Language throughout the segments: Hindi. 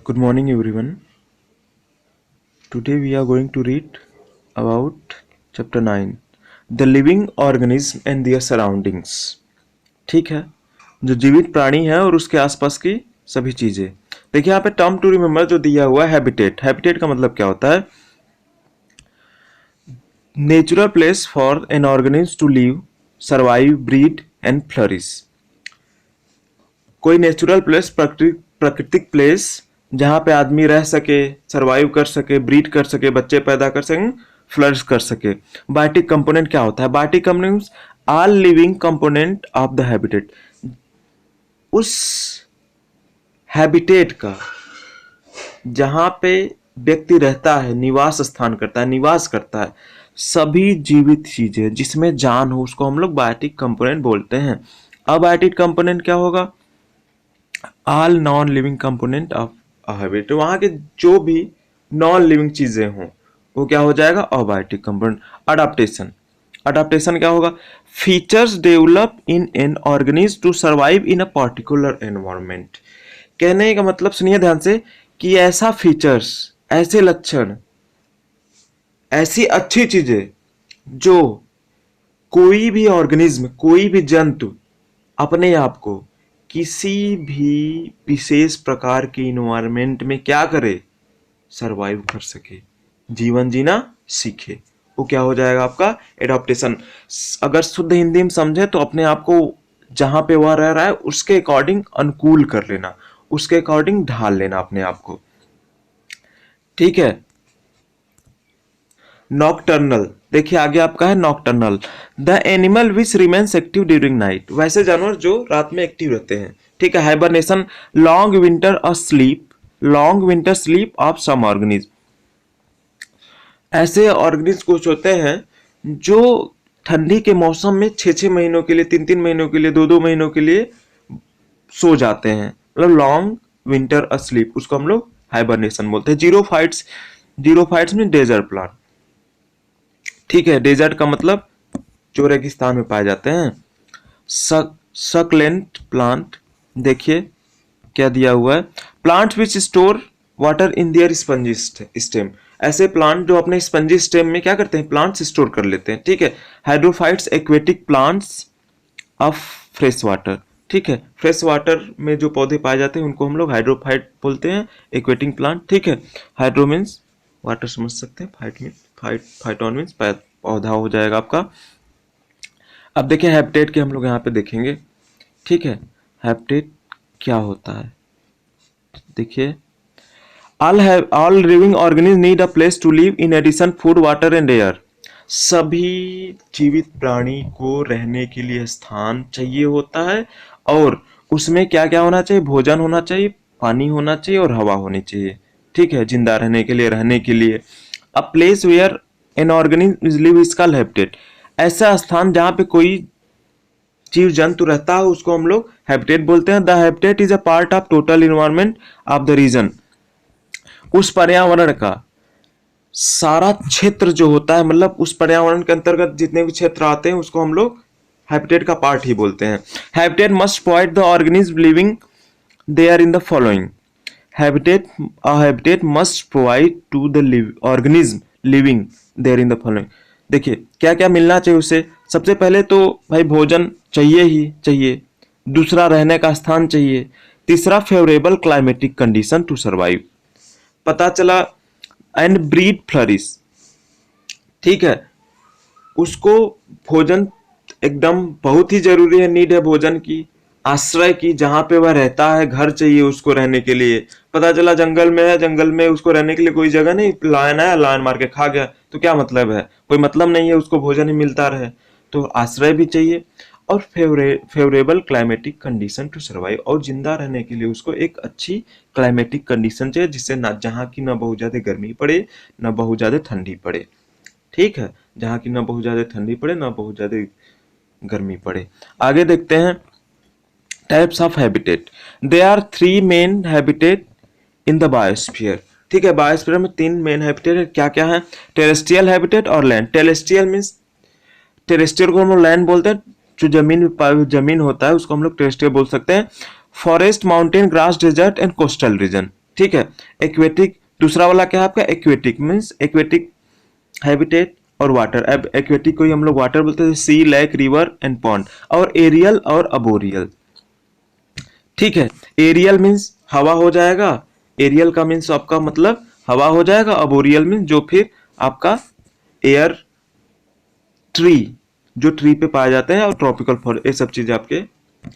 Good morning, everyone. Today we are going to read about chapter 9, The Living Organism and Their Surroundings. ठीक है, जो जीवित प्राणी है और उसके आसपास की सभी चीजें। देखिए यहाँ पे टर्म टू रिमेम्बर जो दिया हुआ है हैबिटेट। हैबिटेट का मतलब क्या होता है? Natural place for an organism to live, survive, breed and flourish. कोई नेचुरल प्लेस, प्राकृतिक प्लेस जहां पे आदमी रह सके, सरवाइव कर सके, ब्रीड कर सके, बच्चे पैदा कर सकें, फ्लरिश कर सके। बायोटिक कंपोनेंट क्या होता है? Biotic components are living component of the habitat. उस हैबिटेट का जहां पे व्यक्ति रहता है, निवास स्थान करता है, निवास करता है, सभी जीवित चीजें जिसमें जान हो उसको हम लोग बायोटिक कंपोनेंट बोलते हैं। अब बायोटिक कंपोनेंट क्या होगा? All non living component of habitat. वहां के जो भी नॉन लिविंग चीजें हों वो क्या हो जाएगा? Abiotic component. अडाप्टेशन। अडाप्टेशन क्या होगा? Features develop in an organism to survive in a particular environment. कहने का मतलब सुनिए ध्यान से कि ऐसा फीचर्स, ऐसे लक्षण, ऐसी अच्छी चीजें जो कोई भी ऑर्गेनिज्म, कोई भी जंतु अपने आप को किसी भी विशेष प्रकार के इन्वायरमेंट में क्या करे? सरवाइव कर सके, जीवन जीना सीखे, वो क्या हो जाएगा? आपका एडॉप्टेशन। अगर शुद्ध हिंदी में समझे तो अपने आप को जहां पे वह रह रहा है उसके अकॉर्डिंग अनुकूल कर लेना, उसके अकॉर्डिंग ढाल लेना अपने आप को। ठीक है। नॉकटर्नल। देखिए आगे आपका है nocturnal. The animal which remains active during night. वैसे जानवर जो रात में एक्टिव रहते हैं। ठीक है। हाइबरनेशन। लॉन्ग विंटर और sleep. Long winter sleep of some organism. ऐसे ऑर्गेनिज्म कुछ होते हैं जो ठंडी के मौसम में 6-6 महीनों के लिए, 3-3 महीनों के लिए, 2-2 महीनों के लिए सो जाते हैं, मतलब लॉन्ग विंटर अस्लीप, उसको हम लोग हाइबरनेशन बोलते हैं। जीरोफाइट्स। जीरोफाइट्स में डेजर्ट प्लांट। ठीक है। डेजर्ट का मतलब जो रेगिस्तान में पाए जाते हैं। Succulent plant. देखिए क्या दिया हुआ है? Plant which store water in their spongy stem. ऐसे प्लांट जो अपने स्पंजी स्टेम में क्या करते हैं? प्लांट्स स्टोर कर लेते हैं। ठीक है। Hydrophytes aquatic plants of fresh water. ठीक है। फ्रेश वाटर में जो पौधे पाए जाते हैं उनको हम लोग हाइड्रोफाइट बोलते हैं, एक्वेटिक प्लांट। ठीक है। हाइड्रो मीन्स वाटर समझ सकते हैं, फाइट मीन फाइटोन मीन्स पौधा हो जाएगा आपका। अब देखिए हैबिटेट के हम लोग यहाँ पे देखेंगे। ठीक है। हैबिटेट क्या होता है? देखिए all living organisms need a place to live, in addition food, water and air। सभी जीवित प्राणी को रहने के लिए स्थान चाहिए होता है और उसमें क्या क्या होना चाहिए? भोजन होना चाहिए, पानी होना चाहिए और हवा होनी चाहिए। ठीक है। जिंदा रहने के लिए, रहने के लिए। A place where an organism live is called habitat. ऐसा स्थान जहां पे कोई जीव जंतु रहता है उसको हम लोग हैबिटेट बोलते हैं। The habitat is a part of total environment of the region. उस पर्यावरण का सारा क्षेत्र जो होता है, मतलब उस पर्यावरण के अंतर्गत जितने भी क्षेत्र आते हैं उसको हम लोग हैबिटेट का पार्ट ही बोलते हैं। Habitat must provide the organism living there in the following. Habitat must provide to the organism living there in the following. देखिए क्या क्या मिलना चाहिए उसे। सबसे पहले तो भाई भोजन चाहिए ही चाहिए, दूसरा रहने का स्थान चाहिए, तीसरा favourable climatic condition to survive. पता चला। And breed flourish. ठीक है। उसको भोजन एकदम बहुत ही जरूरी है, नीड है भोजन की, आश्रय की, जहां पे वह रहता है, घर चाहिए उसको रहने के लिए। पता चला जंगल में है, जंगल में उसको रहने के लिए कोई जगह नहीं, लायन है, लायन मार के खा गया तो क्या मतलब है? कोई मतलब नहीं है, उसको भोजन ही मिलता रहे। तो आश्रय भी चाहिए और favourable climatic condition to survive, और जिंदा रहने के लिए उसको एक अच्छी क्लाइमेटिक कंडीशन चाहिए जिससे ना, जहाँ की ना बहुत ज्यादा गर्मी पड़े ना बहुत ज्यादा ठंडी पड़े। ठीक है। जहाँ की ना बहुत ज्यादा ठंडी पड़े ना बहुत ज्यादा गर्मी पड़े। आगे देखते हैं types of habitat. They are 3 main habitat in the biosphere. ठीक है। बायोस्फीयर में 3 मेन हैबिटेट क्या क्या है? टेरेस्ट्रियल हैबिटेट और लैंड। टेरेस्ट्रियल मीन्स, टेरेस्ट्रियल को हम लोग लैंड बोलते हैं, जो जमीन होता है उसको हम लोग टेरेस्ट्रियल बोल सकते हैं। Forest, mountain, grass, desert and coastal region. ठीक है। एक्वेटिक, दूसरा वाला क्या है आपका, एक्वेटिक मीन्स एक्वेटिक हैबिटेट और वाटर। अब एक्वेटिक को ही हम लोग वाटर बोलते हैं, sea, lake, river and pond. और एरियल और अबोरियल, ठीक है। एरियल मीन्स हवा हो जाएगा, एरियल का मीन्स आपका मतलब हवा हो जाएगा। अबोरियल मीन्स जो फिर आपका एयर, ट्री, जो ट्री पे पाए जाते हैं, और ट्रॉपिकल फॉरेस्ट, ये सब चीजें आपके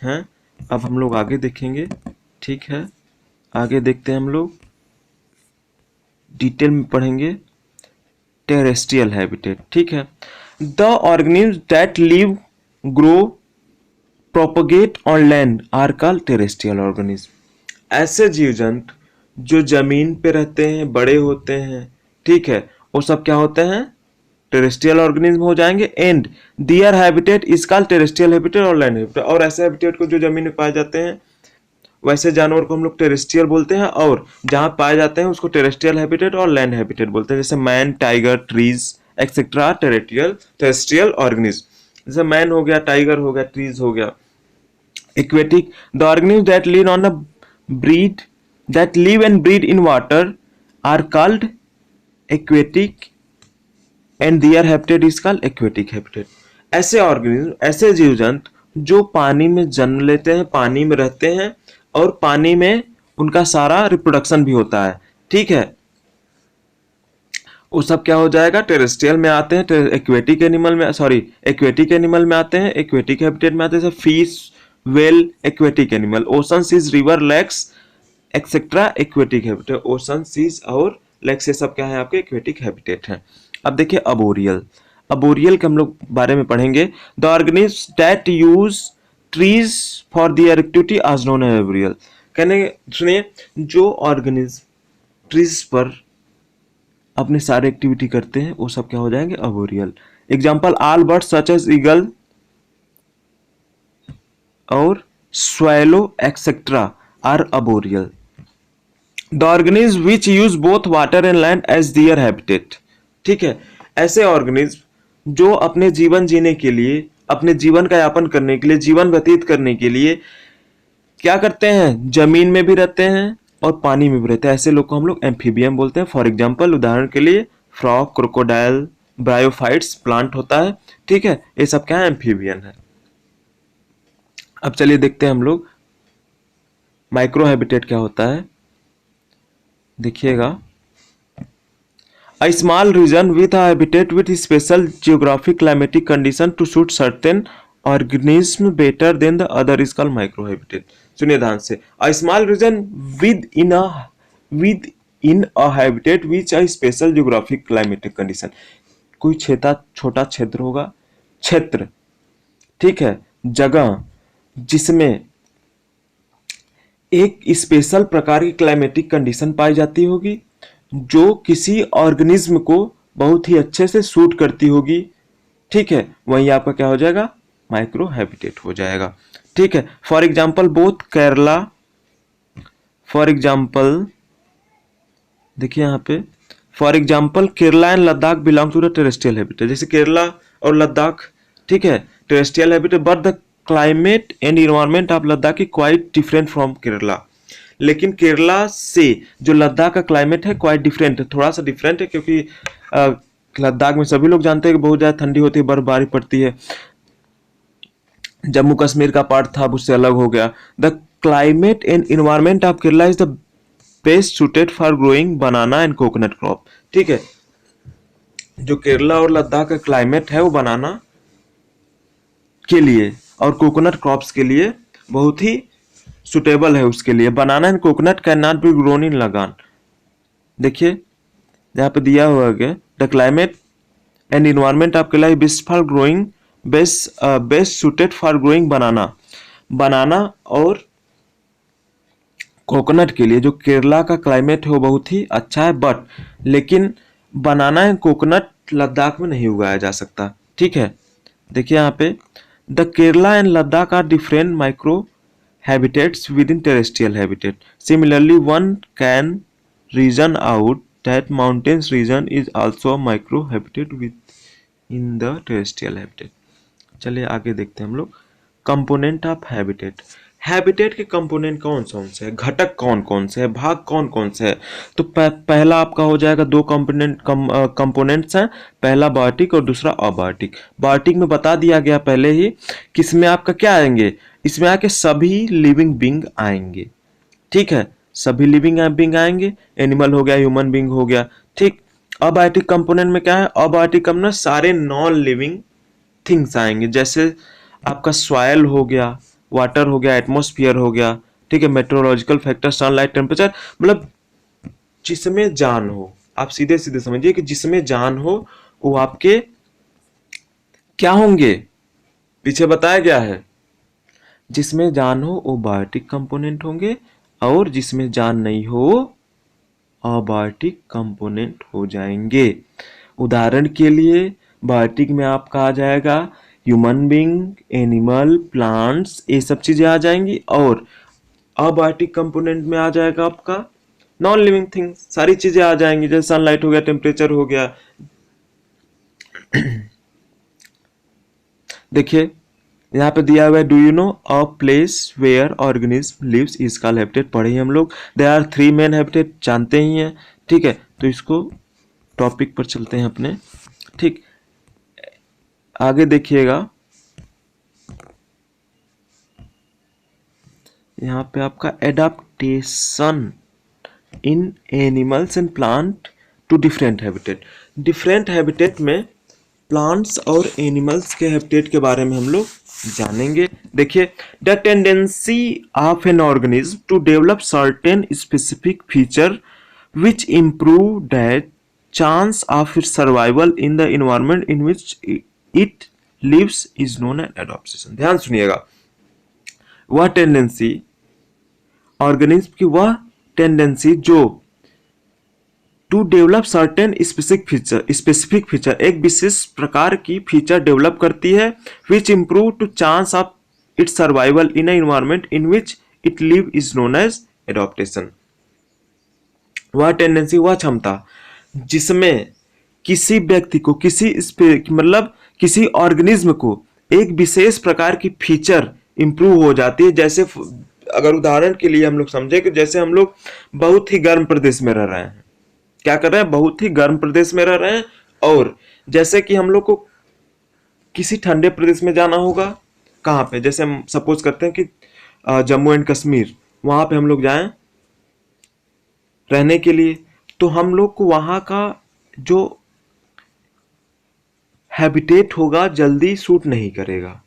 हैं। अब हम लोग आगे देखेंगे, ठीक है। आगे देखते हैं हम लोग, डिटेल में पढ़ेंगे टेरेस्ट्रियल हैबिटेट, ठीक है। The organism that live, grow, propagate on land are called terrestrial organism. ऐसे जीव जंतु जो जमीन पे रहते हैं, बड़े होते हैं, ठीक है, वो सब क्या होते हैं, टेरेस्ट्रियल ऑर्गेनिज्म हो जाएंगे। And their habitat is called terrestrial habitat और लैंड हैबिटेट। और ऐसे हैबिटेट को जो जमीन में पाए जाते हैं, वैसे जानवर को हम लोग टेरेस्ट्रियल बोलते हैं, और जहां पाए जाते हैं उसको टेरेस्ट्रियल हैबिटेट और लैंड हैबिटेट बोलते हैं। जैसे man, tiger, trees etcetera terrestrial organism. जैसे मैन हो गया, टाइगर हो गया, ट्रीज हो गया। Aquatic, the organisms that live on a breed that live and breed in water are called aquatic and their habitat is called aquatic habitat. ऐसे ऑर्गेनिज्म, ऐसे जीव जंतु जो पानी में जन्म लेते हैं, पानी में रहते हैं, और पानी में उनका सारा रिप्रोडक्शन भी होता है, ठीक है, वो सब क्या हो जाएगा, टेरेस्ट्रियल में आते हैं। एक्वेटिक एनिमल में, सॉरी, एक्वेटिक एनिमल में आते हैं, एक्वेटिक हैबिटेट में आते हैं। Fish, whale, aquatic animal. Ocean, seas, river, lakes etcetera aquatic habitat. Ocean, seas और लेक्स, ये सब क्या है आपके एक्वेटिक हैबिटेट हैं। अब देखिए अबोरियल, अबोरियल के हम लोग बारे में पढ़ेंगे। The organism that use trees for their activity are known as arboreal. कहने सुनिए, जो ऑर्गेनिज्म ट्रीज पर अपने सारे एक्टिविटी करते हैं, वो सब क्या हो जाएंगे, arboreal. Example, all birds such as eagle और swallow etcetera are arboreal. The organism which use both water and land as their habitat, ठीक है। ऐसे ऑर्गेनिज्म जो अपने जीवन जीने के लिए, अपने जीवन का यापन करने के लिए, जीवन व्यतीत करने के लिए क्या करते हैं, जमीन में भी रहते हैं और पानी में भी रहते हैं, ऐसे लोग को हम लोग एम्फीबियम बोलते हैं। फॉर एग्जाम्पल, उदाहरण के लिए फ्रॉग, क्रोकोडाइल, ब्रायोफाइट्स प्लांट होता है, ठीक है, ये सब क्या है, एम्फीबियन है। अब चलिए देखते हैं हम लोग माइक्रो हैबिटेट क्या होता है, देखिएगा। A small region with a habitat with special geographic climatic condition to suit certain organism better than the other is called microhabitat. सुनिए ध्यान से, a small region within a habitat which a special geographic climatic condition. कोई छोटा क्षेत्र होगा, क्षेत्र, ठीक है, जगह जिसमें एक स्पेशल प्रकार की क्लाइमेटिक कंडीशन पाई जाती होगी, जो किसी ऑर्गेनिज्म को बहुत ही अच्छे से सूट करती होगी, ठीक है, वही आपका क्या हो जाएगा, माइक्रो हैबिटेट हो जाएगा, ठीक है। For example both Kerala, for example देखिए यहाँ पे, for example Kerala and Ladakh belong to the terrestrial habitat. जैसे केरला और लद्दाख, ठीक है, terrestrial habitat, but the climate and environment of Ladakh is quite different from Kerala. लेकिन केरला से जो लद्दाख का क्लाइमेट है क्वाइट डिफरेंट है, थोड़ा सा डिफरेंट है, क्योंकि लद्दाख में सभी लोग जानते हैं कि बहुत ज़्यादा ठंडी होती है, बर्फबारी पड़ती है। जम्मू कश्मीर का पार्ट था, अब उससे अलग हो गया। The climate and environment of Kerala is the best suited for growing banana and coconut crop, ठीक है। जो केरला और लद्दाख का क्लाइमेट है वो बनाना के लिए और कोकोनट क्रॉप्स के लिए बहुत ही सुटेबल है उसके लिए। Banana and coconut can not be grown in लगान। देखिए यहाँ पे दिया हुआ है, the climate and environment of Kerala is best for growing, best suited for growing banana. Banana और कोकोनट के लिए जो केरला का क्लाइमेट है वो बहुत ही अच्छा है, बट लेकिन बनाना एंड कोकोनट लद्दाख में नहीं उगाया जा सकता, ठीक है। देखिए यहाँ पे, the Kerala and Ladakh are different micro habitats within terrestrial habitat. Similarly, one can reason out that mountains region is also a micro habitat within the terrestrial habitat. चलिए आगे देखते हैं हम लोग कंपोनेंट ऑफ हैबिटेट। हैबिटेट के कंपोनेंट कौन कौन से है, घटक कौन कौन से है, भाग कौन कौन से है। तो पहला आपका हो जाएगा, दो कंपोनेंट्स हैं, पहला बायोटिक और दूसरा अबायोटिक। बायोटिक में बता दिया गया पहले ही, किसमें आपका क्या आएंगे, इसमें आके सभी लिविंग बींग आएंगे, ठीक है, सभी लिविंग बींग आएंगे, एनिमल हो गया, ह्यूमन बींग हो गया, ठीक। अबायोटिक कंपोनेंट में क्या है, अबायोटिक कंपोनेंट सारे नॉन लिविंग थिंग्स आएंगे, जैसे आपका सॉयल हो गया, वाटर हो गया, एटमॉस्फेयर हो गया, ठीक है, मेट्रोलॉजिकल फैक्टर, सनलाइट, टेम्परेचर, मतलब जिसमें जान हो, आप सीधे सीधे समझिए कि जिसमें जान हो वो आपके क्या होंगे, पीछे बताया गया है, जिसमें जान हो वो बायोटिक कंपोनेंट होंगे, और जिसमें जान नहीं हो अबायोटिक कंपोनेंट हो जाएंगे। उदाहरण के लिए बायोटिक में आपका आ जाएगा ह्यूमन बींग, एनिमल, प्लांट्स, ये सब चीजें आ जाएंगी, और अबायोटिक कंपोनेंट में आ जाएगा आपका नॉन लिविंग थिंग्स, सारी चीजें आ जाएंगी, जैसे सनलाइट हो गया, टेम्परेचर हो गया। देखिए यहाँ पे दिया हुआ है, do you know a place where organism lives is called habitat, पढ़े ही हम लोग। There are three main habitat, जानते ही हैं, ठीक है। तो इसको टॉपिक पर चलते हैं अपने, ठीक, आगे देखिएगा, यहाँ पे आपका adaptation in animals and plant to different habitat. Different habitat में प्लांट्स और एनिमल्स के हैबिटेट के बारे में हम लोग जानेंगे। देखिए, the tendency of an organism to develop certain specific feature which improve that chance of its survival in the environment in which it lives is known as adoption. ध्यान सुनिएगा, वह टेंडेंसी, ऑर्गेनिज्म की वह टेंडेंसी जो to develop certain specific feature, एक विशेष प्रकार की फीचर डेवलप करती है, which improve to chance of its survival in environment in which it live is known as adaptation. वह टेंडेंसी, वह क्षमता जिसमें किसी व्यक्ति को, किसी मतलब किसी ऑर्गेनिज्म को एक विशेष प्रकार की फीचर इंप्रूव हो जाती है। जैसे अगर उदाहरण के लिए हम लोग समझे कि जैसे हम लोग बहुत ही गर्म प्रदेश में रह रहे हैं, क्या कर रहे हैं, बहुत ही गर्म प्रदेश में रह रहे हैं, और जैसे कि हम लोग को किसी ठंडे प्रदेश में जाना होगा, कहाँ पे, जैसे हम सपोज करते हैं कि जम्मू एंड कश्मीर, वहां पे हम लोग जाएं रहने के लिए, तो हम लोग को वहां का जो हैबिटेट होगा जल्दी सूट नहीं करेगा,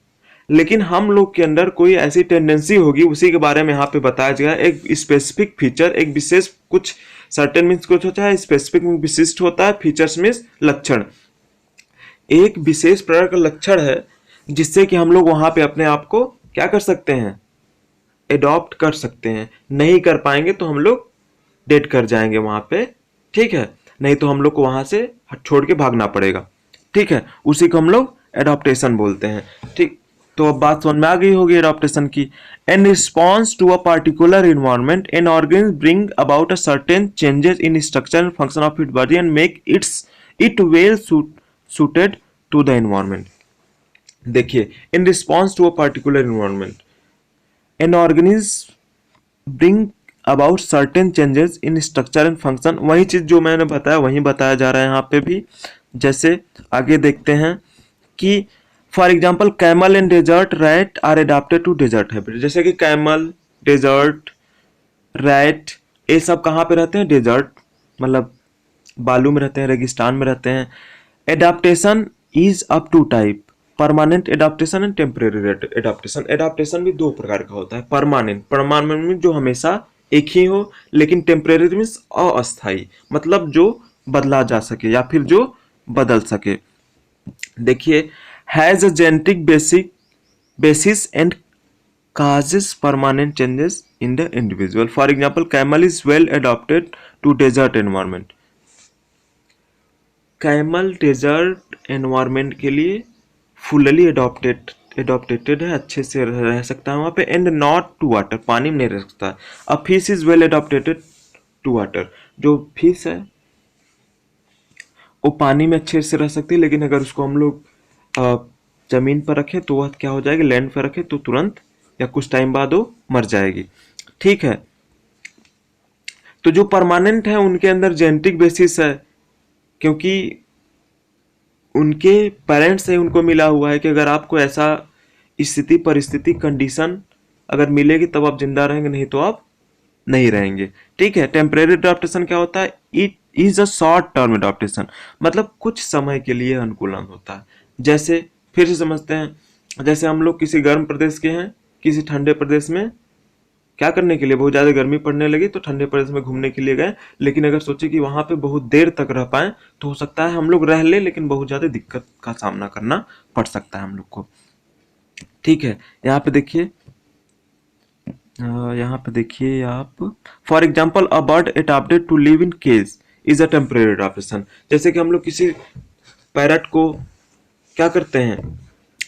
लेकिन हम लोग के अंदर कोई ऐसी टेंडेंसी होगी, उसी के बारे में यहाँ पे बताया गया, एक स्पेसिफिक फीचर, एक विशेष, कुछ सर्टेन मीन्स कुछ होता है, स्पेसिफिक मीन्स विशिष्ट होता है, फीचर्स मीन्स लक्षण, एक विशेष प्रकार का लक्षण है जिससे कि हम लोग वहां पे अपने आप को क्या कर सकते हैं, एडॉप्ट कर सकते हैं। नहीं कर पाएंगे तो हम लोग डेड कर जाएंगे वहां पे, ठीक है, नहीं तो हम लोग को वहां से छोड़ के भागना पड़ेगा, ठीक है, उसी को हम लोग एडॉप्टेशन बोलते हैं, ठीक। तो अब बात समझ में आ गई होगी एडॉप्टेशन की। In response to a particular environment an organism bring about a certain changes in structure and function of it body and make it well suited to the environment। देखिए, in response to a particular environment an organism bring about certain changes in structure and function, वही चीज जो मैंने बताया वही बताया जा रहा है यहाँ पे भी। जैसे आगे देखते हैं कि for example camel and desert rat are adapted to desert habit, जैसे कि कैमल, डेजर्ट, रैट, ये सब कहाँ पे रहते हैं, डेजर्ट, मतलब बालू में रहते हैं, रेगिस्तान में रहते हैं। Adaptation is up to type, permanent adaptation and temporary adaptation. Adaptation भी दो प्रकार का होता है, परमानेंट, परमानेंट मीन जो हमेशा एक ही हो, लेकिन टेम्परेरी मीन्स अस्थाई, मतलब जो बदला जा सके या फिर जो बदल सके। देखिए, has a genetic basis and causes permanent changes in the individual. For example, camel is well adapted to desert environment. Camel desert environment के लिए फुल्ली एडॉप्टेड है, अच्छे से रह सकता है वहाँ पे, एंड नॉट टू वाटर, पानी में नहीं रह सकता। A fish is well adopted to water, जो फिश है वो पानी में अच्छे से रह सकती है, लेकिन अगर उसको हम लोग जमीन पर रखें तो वह क्या हो जाएगी, लैंड पर रखें तो तुरंत या कुछ टाइम बाद वो मर जाएगी। ठीक है, तो जो परमानेंट है उनके अंदर जेनेटिक बेसिस है, क्योंकि उनके पेरेंट्स से उनको मिला हुआ है कि अगर आपको ऐसा स्थिति परिस्थिति कंडीशन अगर मिलेगी तब आप जिंदा रहेंगे, नहीं तो आप नहीं रहेंगे। ठीक है, टेम्परेरी अडॉप्टेशन क्या होता है? It is a short term adaptation, मतलब कुछ समय के लिए अनुकूलन होता है। जैसे फिर से समझते हैं, जैसे हम लोग किसी गर्म प्रदेश के हैं, किसी ठंडे प्रदेश में क्या करने के लिए, बहुत ज़्यादा गर्मी पड़ने लगी तो ठंडे प्रदेश में घूमने के लिए गए, लेकिन अगर सोचे कि वहाँ पे बहुत देर तक रह पाए तो हो सकता है हम लोग रह ले, लेकिन बहुत ज़्यादा दिक्कत का सामना करना पड़ सकता है हम लोग को। ठीक है, यहाँ पे देखिए, यहाँ पे देखिए आप, for example a bird adapted to live in cage is a temporary adaptation. जैसे कि हम लोग किसी पैरट को क्या करते हैं,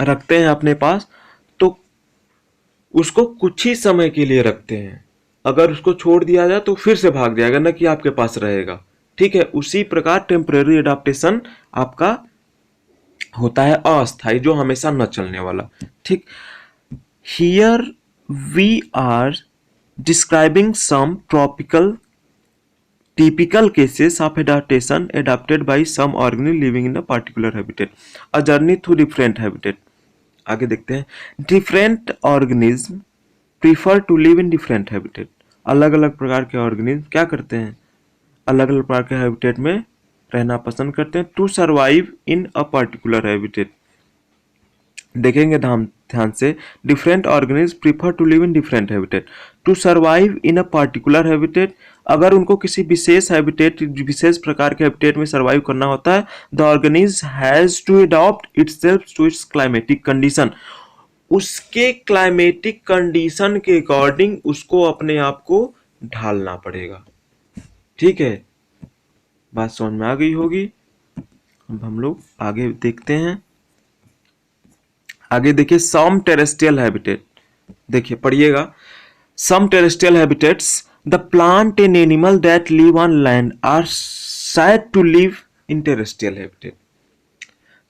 रखते हैं अपने पास, तो उसको कुछ ही समय के लिए रखते हैं, अगर उसको छोड़ दिया जाए तो फिर से भाग जाएगा, ना कि आपके पास रहेगा। ठीक है, उसी प्रकार टेम्परेरी अडॉप्टेशन आपका होता है अस्थाई, जो हमेशा न चलने वाला। ठीक, here we are describing some tropical typical cases of adaptation adapted by some organism living in a particular habitat, a journey through different habitat। आगे देखते हैं, different organism prefer to live in different habitat. अलग अलग प्रकार के ऑर्गेनिज्म क्या करते हैं, अलग अलग प्रकार के हैबिटेट में रहना पसंद करते हैं, to survive in a particular habitat. देखेंगे ध्यान ध्यान से, different organism prefer to live in different habitat to survive in a particular habitat. अगर उनको किसी विशेष हैबिटेट, विशेष प्रकार के हैबिटेट में सर्वाइव करना होता है, the organism has to adopt itself to its climatic condition. उसके क्लाइमेटिक कंडीशन के अकॉर्डिंग उसको अपने आप को ढालना पड़ेगा। ठीक है, बात समझ में आ गई होगी। अब हम लोग आगे देखते हैं, आगे देखिए, सम टेरेस्ट्रियल हैबिटेट, देखिए पढ़िएगा, some terrestrial habitats the plant and animal that live on land are said to live in terrestrial habitat.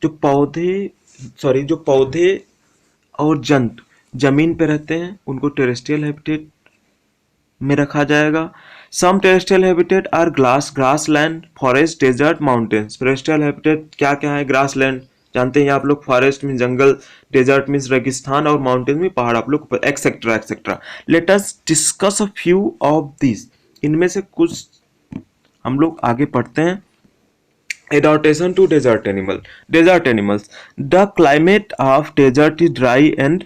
जो पौधे, सॉरी, जो पौधे और जंतु जमीन पे रहते हैं उनको टेरेस्ट्रियल हैबिटेट में रखा जाएगा। Some terrestrial habitat are grass land, forest, desert, mountains. Terrestrial habitat क्या क्या है? ग्रास लैंड जानते हैं आप लोग, फॉरेस्ट मीन जंगल, डेजर्ट मीन रेगिस्तान, और माउंटेन में पहाड़ आप लोग, etcetera etcetera. Let us discuss a few of this, इनमें से कुछ हम लोग आगे पढ़ते हैं। Adaptation to desert animal, desert animals, the climate of desert is dry and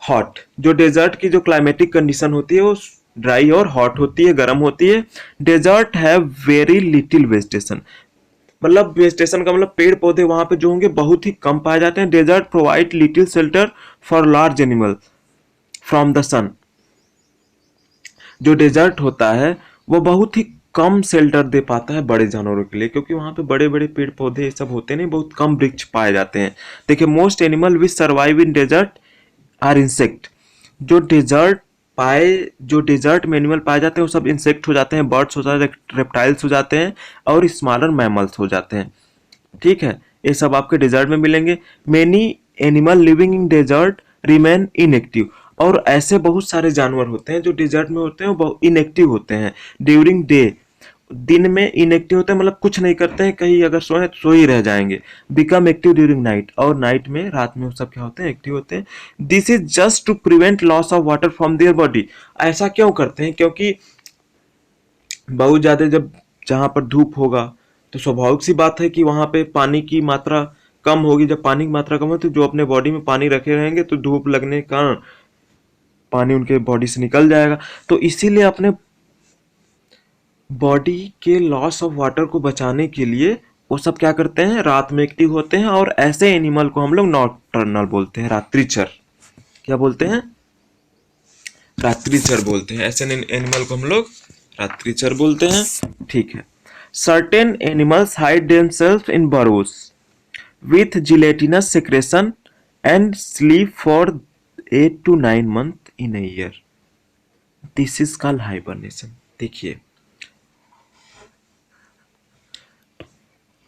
hot. जो डेजर्ट की जो क्लाइमेटिक कंडीशन होती है वो ड्राई और हॉट होती है, गर्म होती है। डेजर्ट है वेरी लिटिल वेजिटेशन, मतलब वेजिटेशन का मतलब पेड़ पौधे वहां पे जो होंगे बहुत ही कम पाए जाते हैं। Desert provide little shelter for large animal from the sun. जो डेजर्ट होता है वो बहुत ही कम शेल्टर दे पाता है बड़े जानवरों के लिए, क्योंकि वहां पे बड़े बड़े पेड़ पौधे ये सब होते नहीं, बहुत कम वृक्ष पाए जाते हैं। देखिए, most animal which survive in desert are insect. जो डेजर्ट जो डेजर्ट में एनिमल पाए जाते हैं वो सब इंसेक्ट हो जाते हैं, बर्ड्स हो जाते हैं, रेप्टाइल्स हो जाते हैं, और स्मॉलर मैमल्स हो जाते हैं। ठीक है, ये सब आपके डेजर्ट में मिलेंगे। Many animal living in desert remain inactive. और ऐसे बहुत सारे जानवर होते हैं जो डेजर्ट में होते हैं, वो इनएक्टिव होते हैं ड्यूरिंग डे। दिन में इनएक्टिव होते हैं, मतलब कुछ नहीं करते हैं, कहीं अगर सोए तो सो ही रह जाएंगे। बिकम एक्टिव ड्यूरिंग नाइट, और नाइट में, रात में वो सब क्या होते हैं, एक्टिव होते हैं। This is just to prevent loss of water from their body. ऐसा क्यों करते हैं? क्योंकि बहुत ज्यादा जब जहां पर धूप होगा तो स्वाभाविक सी बात है कि वहां पे पानी की मात्रा कम होगी। जब पानी की मात्रा कम हो तो जो अपने बॉडी में पानी रखे रहेंगे तो धूप लगने के कारण पानी उनके बॉडी से निकल जाएगा। तो इसीलिए अपने बॉडी के लॉस ऑफ वाटर को बचाने के लिए वो सब क्या करते हैं, रात में एक्टिव होते हैं। और ऐसे एनिमल को हम लोग नॉकटर्नल बोलते हैं, रात्रिचर। क्या बोलते हैं? रात्रिचर बोलते हैं। ऐसे एनिमल को हम लोग रात्रिचर बोलते हैं। ठीक है, certain animals hide themselves in burrows with gelatinous secretion and sleep for 8 to 9 months in a year. This is called hibernation। देखिए,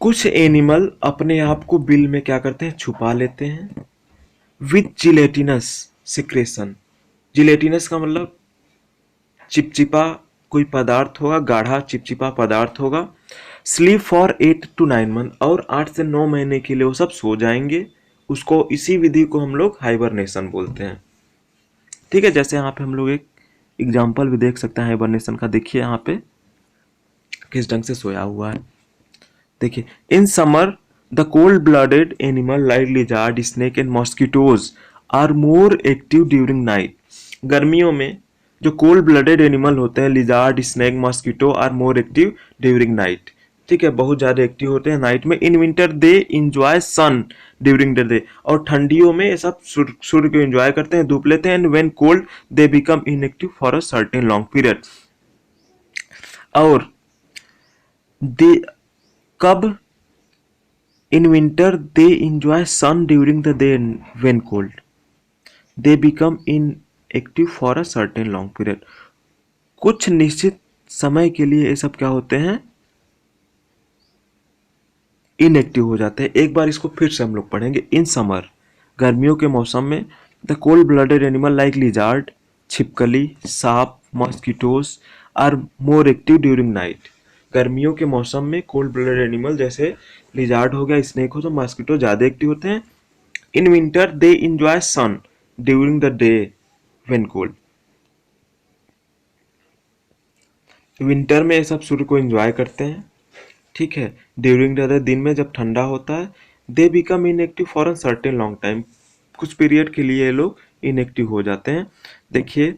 कुछ एनिमल अपने आप को बिल में क्या करते हैं, छुपा लेते हैं। With gelatinous secretion. जिलेटिनस का मतलब चिपचिपा कोई पदार्थ होगा, गाढ़ा चिपचिपा पदार्थ होगा। स्लीप फॉर 8 to 9 मंथ, और 8 से 9 महीने के लिए वो सब सो जाएंगे। उसको, इसी विधि को हम लोग हाइबरनेशन बोलते हैं। ठीक है, जैसे यहाँ पे हम लोग एक एग्जाम्पल भी देख सकते हैं हाइबरनेशन का। देखिए यहाँ पे किस ढंग से सोया हुआ है। देखिए, in summer the cold blooded animal like lizard, snake and mosquitoes are more active during night. गर्मियों में जो कोल्ड ब्लडेड एनिमल होते हैं, lizard, snake, mosquito, are more active during night. ठीक है, बहुत ज्यादा एक्टिव होते हैं नाइट में। In winter they enjoy sun during the day, और ठंडियों में ये सब सूर्य को एंजॉय करते हैं, धूप लेते हैं। And when cold they become inactive for a certain long period. और दे कब, in winter they enjoy sun during the day, when cold they become inactive for a certain long period. कुछ निश्चित समय के लिए ये सब क्या होते हैं, इनएक्टिव हो जाते हैं। एक बार इसको फिर से हम लोग पढ़ेंगे। इन समर, गर्मियों के मौसम में, the cold blooded animal like lizard, छिपकली, सांप, mosquitoes are more active during night. गर्मियों के मौसम में कोल्ड ब्लडेड एनिमल जैसे लिजार्ड हो गया, स्नेक हो, तो मॉस्किटो ज़्यादा एक्टिव होते हैं। In winter they enjoy sun during the day when cold. Winter में ये सब सूर्य को एंजॉय करते हैं। ठीक है, ड्यूरिंग द डे, दिन में जब ठंडा होता है। They become inactive for a certain long time, कुछ पीरियड के लिए ये लोग इनएक्टिव हो जाते हैं। देखिए,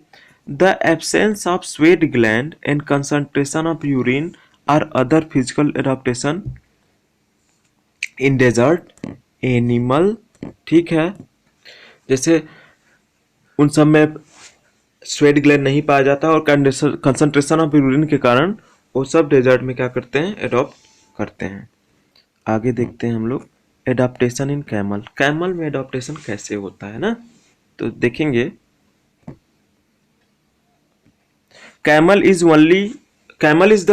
the absence of sweat gland and concentration of urine are other physical adaptation in desert animal. ठीक है, जैसे उन सब में स्वेट ग्लैंड नहीं पाया जाता, और कंसंट्रेशन ऑफ यूरिन के कारण वो सब डेजर्ट में क्या करते हैं, एडॉप्ट करते हैं। आगे देखते हैं हम लोग एडाप्टेशन इन कैमल। कैमल में एडाप्टेशन कैसे होता है ना, तो देखेंगे। Camel is the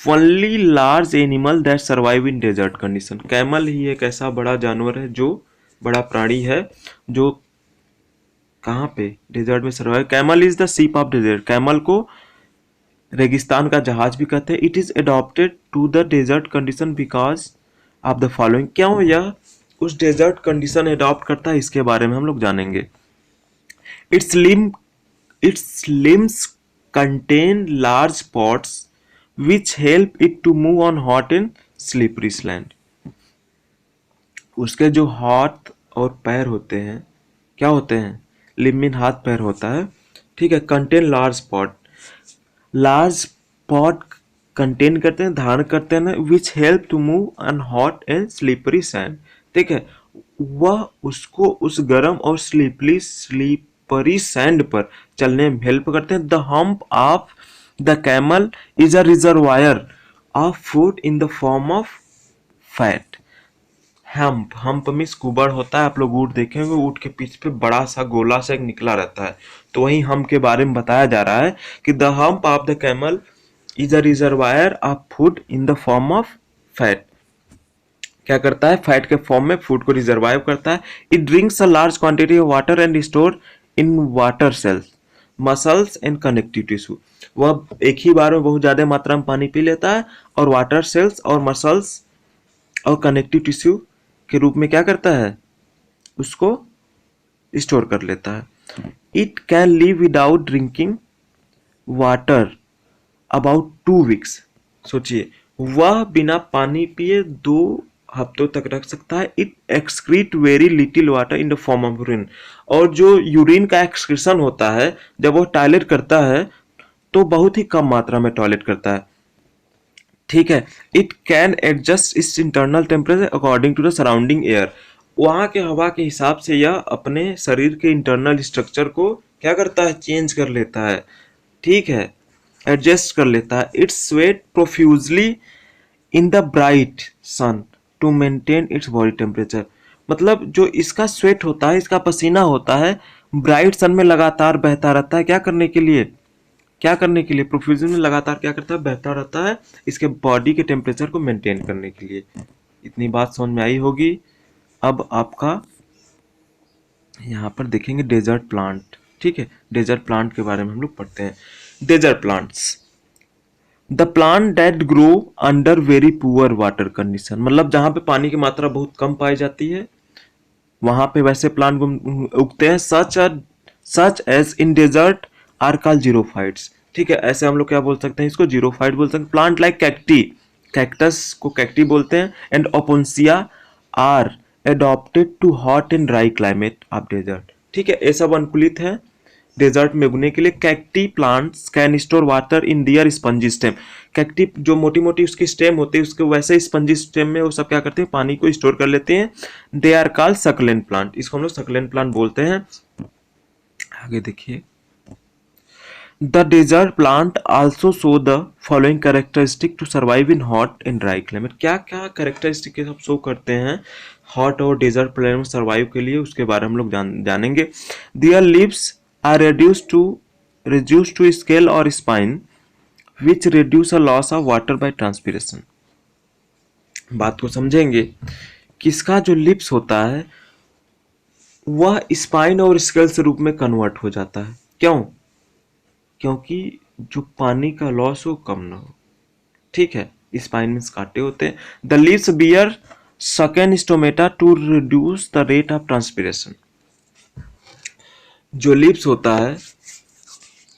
only large animal that survive in desert condition. Camel ही एक ऐसा बड़ा जानवर है, जो बड़ा प्राणी है जो कहाँ पे, डेजर्ट में survive. Camel is the ship of desert. Camel को रेगिस्तान का जहाज भी कहते हैं। It is adopted to the desert condition because of the following. क्यों यह उस डेजर्ट कंडीशन अडॉप्ट करता है, इसके बारे में हम लोग जानेंगे। Its limbs contain large pads which help it to move on hot and slippery land. उसके जो हाथ और पैर होते हैं, क्या होते हैं, लिम्बिन हाथ पैर होता है। ठीक है, कंटेन लार्ज पॉट कंटेन करते हैं, धारण करते हैं, which help to move on hot and slippery sand. ठीक है, वह उसको उस गर्म और स्लीपरी सैंड पर चलने में हेल्प करते हैं। The hump of the camel is a reservoir of food in the form of fat. Hump में कुबड़ होता है, आप लोग ऊँट देखेंगे, ऊँट के पीछ पे बड़ा सा गोला सा एक निकला रहता है, तो वही हम्प के बारे में बताया जा रहा है कि the hump of the camel is a reservoir of food in the form of fat. क्या करता है, फैट के फॉर्म में फूड को रिजर्वाइव करता है। It drinks a large quantity of water and store in water cells, muscles and connective tissue. वह एक ही बार में बहुत ज्यादा मात्रा में पानी पी लेता है, और वाटर सेल्स और मसल्स और कनेक्टिव टिश्यू के रूप में क्या करता है, उसको स्टोर कर लेता है। It can live without drinking water about 2 weeks. सोचिए, वह बिना पानी पिए 2 हफ्तों तक रख सकता है। It excrete very little water in the form of urine. और जो यूरिन का एक्सक्रीशन होता है, जब वो टॉयलेट करता है तो बहुत ही कम मात्रा में टॉयलेट करता है। ठीक है, it can adjust its internal temperature according to the surrounding air. वहाँ के हवा के हिसाब से यह अपने शरीर के इंटरनल स्ट्रक्चर को क्या करता है, चेंज कर लेता है। ठीक है, एडजस्ट कर लेता है। Its sweat profusely in the bright sun to maintain its body temperature. मतलब जो इसका स्वेट होता है, इसका पसीना होता है, ब्राइट सन में लगातार बहता रहता है। क्या करने के लिए, प्रोफ्यूजन में लगातार क्या करता है, बहता रहता है, इसके बॉडी के टेम्परेचर को मेंटेन करने के लिए। इतनी बात समझ में आई होगी। अब आपका यहाँ पर देखेंगे डेजर्ट प्लांट, ठीक है, डेजर्ट प्लांट के बारे में हम लोग पढ़ते हैं। Desert plants, the plant that grow under very poor water condition, मतलब जहाँ पे पानी की मात्रा बहुत कम पाई जाती है वहां पे वैसे प्लांट उगते हैं। Such as in desert are called xerophytes, ठीक है, ऐसे हम लोग क्या बोल सकते हैं इसको, जीरोफाइट बोल सकते हैं। प्लांट लाइक कैक्टी, कैक्टस को कैक्टी बोलते हैं, and opuntia are adapted to hot and dry climate of desert, ठीक है, ये सब अनुकूलित है डेजर्ट में उगने के लिए। Cacti plants can store water in their spongy stem, cacti जो मोटी मोटी उसकी स्टेम होती है उसके वैसे स्पंजी स्टेम में वो सब क्या करते हैं, पानी को स्टोर कर लेते हैं। They are called succulent plant, इसको हम लोग सकलेंट प्लांट बोलते हैं। आगे देखिए, the desert plant also show the following characteristic to survive in hot and dry climate, क्या क्या कैरेक्टरिस्टिक सब शो करते हैं हॉट और डेजर्ट प्लांट में सर्वाइव के लिए, उसके बारे में हम लोग जानेंगे। Their leaves are reduced to scale or spine which reduce a loss of water by transpiration। बात को समझेंगे, किसका जो लिप्स होता है वह स्पाइन और स्केल से रूप में कन्वर्ट हो जाता है, क्यों, क्योंकि जो पानी का लॉस हो कम ना हो, ठीक है, स्पाइन में कांटे होते हैं। The leaves bear sunken stomata to reduce the rate of transpiration, जो लिप्स होता है,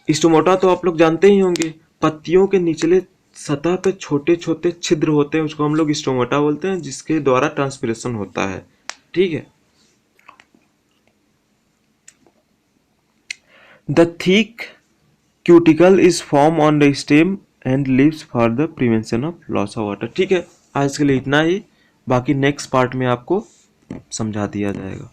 स्टोमोटा तो आप लोग जानते ही होंगे, पत्तियों के निचले सतह पे छोटे छोटे छिद्र होते हैं, उसको हम लोग स्टोमोटा बोलते हैं, जिसके द्वारा ट्रांसपिरेशन होता है, ठीक है। The thick cuticle is form on the stem and leaves for the prevention of loss of water, ठीक है। आज के लिए इतना ही, बाकी नेक्स्ट पार्ट में आपको समझा दिया जाएगा।